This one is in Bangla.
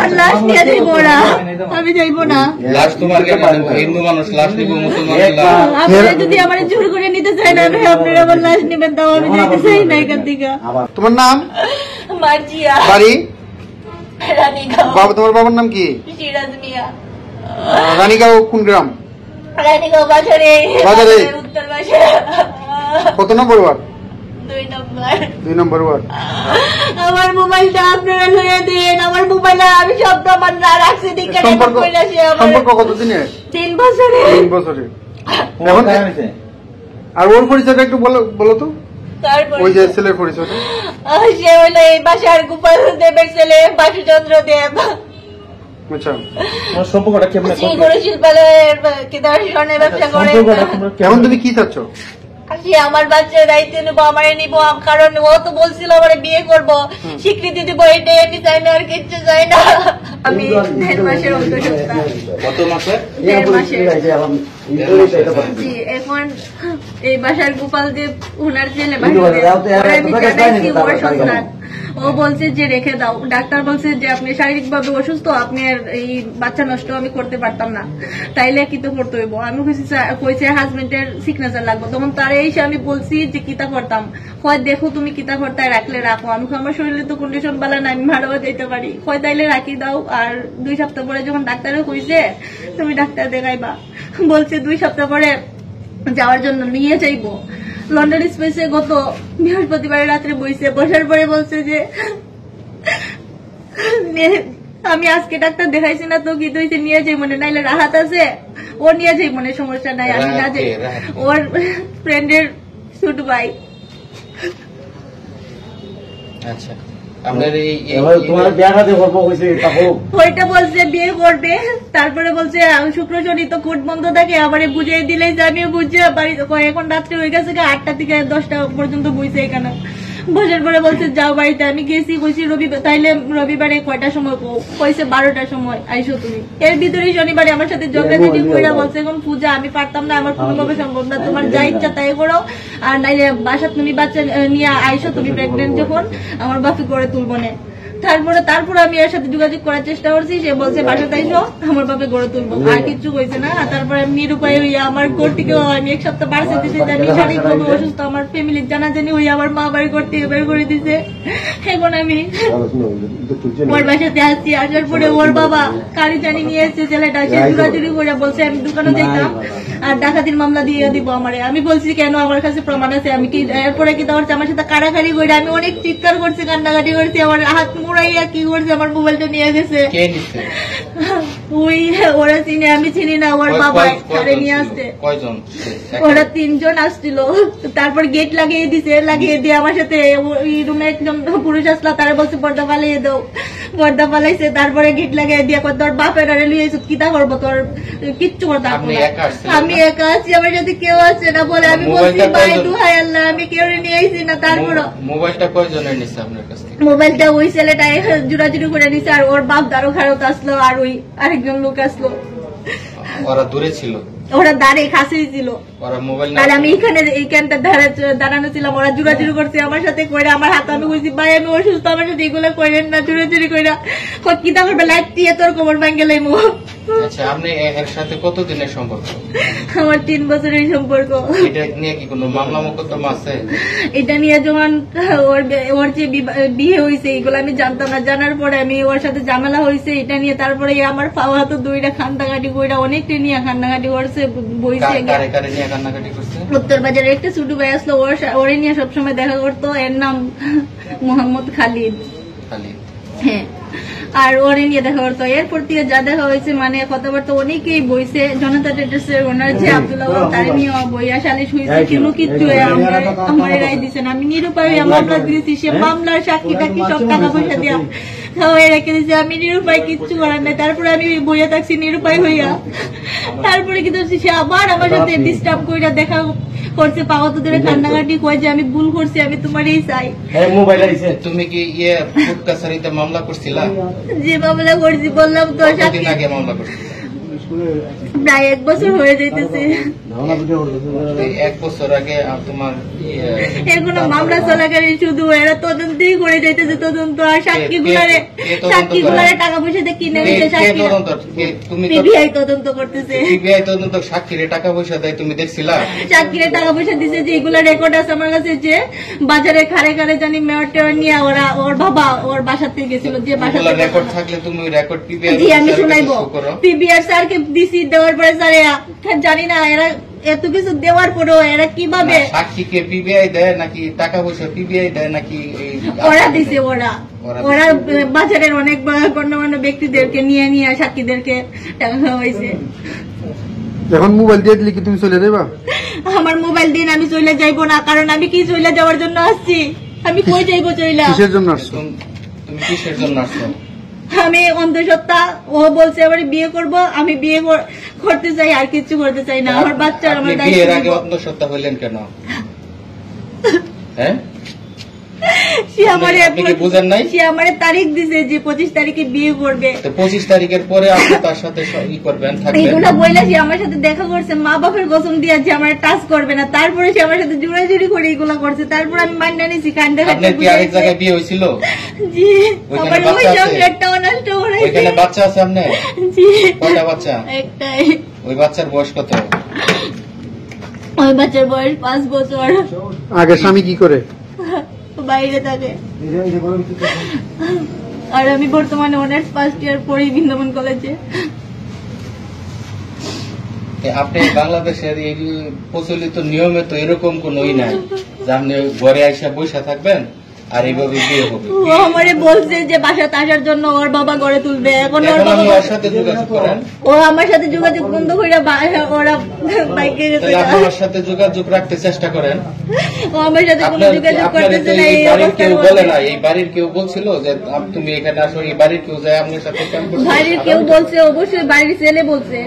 আমার লাশ নিয়ে যাইবো না, আমি যাইবো না। লাশ তোমার কেন? হিন্দু মানুষ লাশ নিব, মুসলমান আপনারা যদি আমার জোর করে নিতে চাই না, আপনারা আমার লাশ নেবেন, তাও আমি যাইতে চাই না এখান থেকে। তোমার নাম? মার্জিয়া। বাড়ি? রানীগাঁও। বাবা, তোমার বাবার নাম কি? সিরাজ মিয়া। রানীগাঁও কোন গ্রাম? রানীগাঁও বাজারে। বাজারে? উত্তর বাজার। কত নম্বর ওয়ার্ড? 2 নম্বর। 2 নম্বর ওয়ার্ড। আমার মোবাইলটা আপনারা লয়ে দেন, আমার মোবাইলে আমি সব প্রমাণ রাখছি। সম্পর্ক কতদিনের? 3 বছরের। 3 বছরের। এখন আর ওর পরিচয়টা একটু বলো তো। ওই যে ছেলের পরিচয়টা? সে হলো এই বাসার গোপাল দেবের ছেলে, বাসুচন্দ্র দেব। আচ্ছা, সম্পর্কটা কেমন? শিল্পালয়ের স্বর্ণের ব্যবসা করে। এখন তুমি কি চাচ্ছ? আমার বাচ্চার দায়িত্ব নেবো, আমার নিবো, কারণ ও তো বলছিল আমার বিয়ে করবো, স্বীকৃতি দিব, এটাই আমি চাই না, আর কিচ্ছু চাই না। আমি 1.5 মাসের অন্তঃসত্ত্বা। কত মাসে? 1.5 মাসের। এখন এই বাসার গোপাল দেব ওনার ছেলে, ও বলছে যে রেখে দাও। ডাক্তার বলছে যে আপনি শারীরিক ভাবে অসুস্থ, আপনি এই বাচ্চা নষ্ট আমি করতে পারতাম না, তাইলে কি তো করতে হইব। আমি কইছে হাজবেন্ডের সিগনেচার লাগবে। তখন তার এসে আমি বলছি যে কিতা করতাম, হয় দেখো তুমি কিতা করতে রাখলে রাখো। আমি আমার শরীরে তো কন্ডিশন ভালো না, আমি ভালো যেতে পারি, হয় তাইলে রাখি দাও। আর 2 সপ্তাহ পরে যখন ডাক্তারও কইছে তুমি ডাক্তার দেখাইবা, বলছে 2 সপ্তাহ পরে যাওয়ার জন্য নিয়ে যাইবো। লন্ডন স্পেসে গত বৃহস্পতিবার রাত্রে বসার পরে বলছে যে আমি আজকে ডাক্তার দেখাইছি না তো কি হয়েছে, নিয়ে যাই মনে, নাইলে রাহাত আছে, ও নিয়ে যাই মনে, সমস্যা নাই, আমি না যাই। ওর ফ্রেন্ডের ছোট ভাই। আচ্ছা, ওইটা বলছে বিয়ে করবে, তারপরে বলছে শুক্র শনি তো কোর্ট বন্ধ থাকে, আবার বুঝিয়ে দিলে যে আমিও বুঝিয়ে বাড়ি। এখন রাত্রে হয়ে গেছে 8টা থেকে 10টা পর্যন্ত বুঝছে এখানে। বসার পরে বলছে যাও বাড়িতে। আমি গেছি, কইছি রবিবার, তাইলে রবিবারে কয়টার সময় কইছে 12টার সময় আইসো তুমি। এর ভিতরে শনিবারে আমার সাথে ঝগড়াঝাটি কইরা বলছে এখন পূজা আমি পারতাম না, আমার কোনোভাবে সম্ভব না, তোমার যা ইচ্ছা তাই করো, আর নাইলে বাসা তুমি বাচ্চা নিয়ে আইসো, তুমি প্রেগনেন্ট যখন আমার বাপি করে তুলবো না। তারপরে আমি এর সাথে যোগাযোগ করার চেষ্টা করছি, সে বলছে বাসাতে আইসো, আমার বাপে গড়ে তুলবো, আর কিছু কইছে না। তারপরে আমি নিরুপায় হইয়া আমার ঘর থেকে আমি 1 সপ্তাহ বাড়ছে দিতে, আমি শারীরিকভাবে অসুস্থ, আমার ফ্যামিলির জানাজানি হইয়া আমার মা বাড়ি ঘর থেকে বের করে দিছে। এখন আমি ওর বাসাতে আসছি, আসার পরে ওর বাবা কারি জানি নিয়ে এসছে ছেলেটা, সে জোরাজুরি করে বলছে আমি দোকানে যাইতাম আর ডাকাতির মামলা দিয়ে দিব আমারে। আমি বলছি কেন, আমার কাছে প্রমাণ আছে। আমি কি এরপরে কি তোমার আমার সাথে কাড়াকাড়ি করে, আমি অনেক চিৎকার করছি, কান্নাকাটি করছি, আমার হাত মুড়াইয়া কি করছে, আমার মোবাইলটা নিয়ে গেছে। ওই ওরা চিনে, আমি চিনি না, ওর বাবা নিয়ে আসছে। ওরা 3 জন আসছিল। তারপর গেট লাগিয়ে দিছে, লাগিয়ে দিয়ে আমার সাথে ওই রুমে একজন পুরুষ আসলা, তারা বলছে পর্দা পালিয়ে দাও, পর্দা পালাইছে। তারপরে গেট লাগিয়ে দিয়ে তোর বাপের লিয়ে কিতা করবো, তোর কিচ্ছু করতে আমি একা আছি, আমার সাথে কেউ আছে না বলে আমি বলছি ভাই দুহাই আল্লাহ, আমি কেউ নিয়ে আইছি না। তারপর মোবাইলটা কয়জনের নিছে আপনার কাছ থেকে? মোবাইলটা ওই ছেলেটা জোরাজুরি করে নিছে, আর ওর বাপ দারো খারত আসলো, আর ওই আরেকজন লোক আসলো। ওরা দূরে ছিল? ওরা দাঁড়িয়ে কাছেই ছিল। তাহলে আমি এইখানটা দাঁড়ানো ছিলাম, ওরা জোরাজুরি করছে আমার সাথে করে, আমার হাত আমি কইছি ভাই আমি অসুস্থ, আমার সাথে এগুলো করেন না, জোরাজুরি কইরা কিতা করবে লাইট দিয়ে তোর কোমর ভাঙ্গে লাইমু। আচ্ছা, আপনি এর সাথে কতদিনের সম্পর্ক? আমার 3 বছরের সম্পর্ক। এটা নিয়ে কি কোনো মামলা মোকদ্দমা আছে? এটা নিয়ে যখন ওর যে বিয়ে হয়েছে এগুলো আমি জানতাম না, জানার পরে আমি ওর সাথে ঝামেলা হয়েছে এটা নিয়ে। তারপরে আমার পাওয়া তো 2টা খান্দাঘাটি কইরা অনেকটা নিয়ে খান্দাঘাটি করছে, বইছে। উত্তর বাজারে একটা ছোট ভাই আসলো, ওরে নিয়ে সবসময় দেখা করতো, এর নাম মোহাম্মদ খালিদ। হ্যাঁ, আর ওরে নিয়ে দেখা করতো। এরপর থেকে যা দেখা হয়েছে মানে কথাবার্তা অনেকেই বইছে। জনতা ট্রেডার্সের ওনার যে আব্দুল্লাহ তার নিয়ে বইয়া সালিশ হয়েছে, কোনো কিছু আমার রায় দিচ্ছে না। আমি নিরুপায় মামলা দিয়েছি, সে মামলার সাক্ষী টাকি সব টাকা পয়সা দিয়া খাওয়াই রেখে দিয়েছে, আমি নিরুপায় কিচ্ছু করার নাই। তারপরে আমি বইয়া থাকছি নিরুপায় হইয়া। তারপরে কি করছি, সে আবার আমার সাথে ডিস্টার্ব কইরা দেখা করছে, পাওয়া তো ধরে কান্নাকাটি কয় যে আমি ভুল করছি, আমি তোমারই চাই। তুমি কি কোর্ট কাছারিতে মামলা করছিলা? যে মামলা করছি বললাম তো, কতদিন আগে মামলা করছি? প্রায় 1 বছর হয়ে যাইতেছে। এই 1 বছর আগে তোমার এখনো মামলা চলাকালী শুধু এরা তদন্তই করে যাইতেছে, তদন্ত আর সাক্ষীগুলারে টাকা পয়সা দিয়ে কিনে নিচ্ছে, তুমি পিবিআই তদন্ত করতেছে। পিবিআই তদন্ত সাক্ষীরে টাকা পয়সা দেয়, তুমি দেখছিলা? সাক্ষীরে টাকা পয়সা দিছে, যে এগুলা রেকর্ড আছে আমার কাছে, যে বাজারে খারে খারে জানি মেয়র টেয়র নিয়ে ওরা ওর বাবা ওর বাসাতে গেছিল, যে বাসাতে রেকর্ড থাকলে তুমি ওই রেকর্ড পিবিআই জি আমি শুনাইবো। পিবিআর স্যারকে দিছি, দেওয়ার পরে স্যার জানি না এরা এত কিছু দেওয়ার পরেও এরা কিভাবে সাক্ষীকে পিবিআই দেয় নাকি টাকা পয়সা পিবিআই দেয় নাকি ওরা দিছে, ওরা বাজারের অনেক গণ্যমান্য ব্যক্তিদেরকে নিয়ে নিয়ে সাক্ষীদেরকে টাকা খাওয়াইছে। এখন মোবাইল দিয়ে দিলে কি তুমি চলে যাবা? আমার মোবাইল দিন, আমি চলে যাইবো না, কারণ আমি কি চলে যাওয়ার জন্য আসছি? আমি কই যাইবো চইলা? কিসের জন্য আসছো? তুমি কিসের জন্য আসছো? আমি অন্ধসত্ত্বা, ও বলছে আবার বিয়ে করব, আমি বিয়ে করতে চাই, আর কিছু করতে চাই না। আমার বাচ্চার আমার দায়িত্ব। বিয়ের আগে অন্ধসত্ত্বা হইলেন কেন? হ্যাঁ, সে আমারে বুঝেন নাই? সে আমারে তারিখ দিছে যে 25 তারিখে বিয়ে করবে। তো 25 তারিখের পরে আপনি তার সাথে ই করবেন, থাকবেন। এইগুলা বইলা সে আমার সাথে দেখা করছে, মা বাপের কসম দিয়া যে আমার টাচ করবে না, তারপরে সে আমার সাথে জোড়াজুড়ি করে এগুলা করছে। তারপর আমি মাইন্ডা নিছি, কান্দা কান্দা। আপনার কি আরেক জায়গায় বিয়ে হয়েছিল? জি, ওইখানে আমার ওই সংসারটাও নষ্ট করে। ওইখানে বাচ্চা আছে আপনার? জি, কয়টা বাচ্চা? একটাই। ওই বাচ্চার বয়স কত? ওই বাচ্চার বয়স 5 বছর। আগে স্বামী কি করে? বাইরে থাকে। আর আমি বর্তমানে অনার্স ফার্স্ট ইয়ার পড়ি বৃন্দাবন কলেজে। আপনি বাংলাদেশের এই প্রচলিত নিয়মে তো এরকম কোনই নাই যে আপনি ঘরে আইসা বসে থাকবেন আর এইভাবে বিয়ে হবে। ও আমারে বলছে যে বাসাতে আসার জন্য ওর বাবা ঘরে তুলবে। এখন ওর বাবা ওর সাথে যোগাযোগ করেন। ও আমার সাথে যোগাযোগ বন্ধ করে ওরা বাইকে গেছে। আপনি আমার সাথে যোগাযোগ রাখতে চেষ্টা করেন। ও আমার সাথে কোনো যোগাযোগ করতেছে না। এই বাড়ির কেউ বলে না, এই বাড়ির কেউ বলছিল যে তুমি এখানে আসো, এই বাড়ির কেউ যায় আপনার সাথে? বাড়ির কেউ বলছে, অবশ্যই বাড়ির ছেলে বলছে।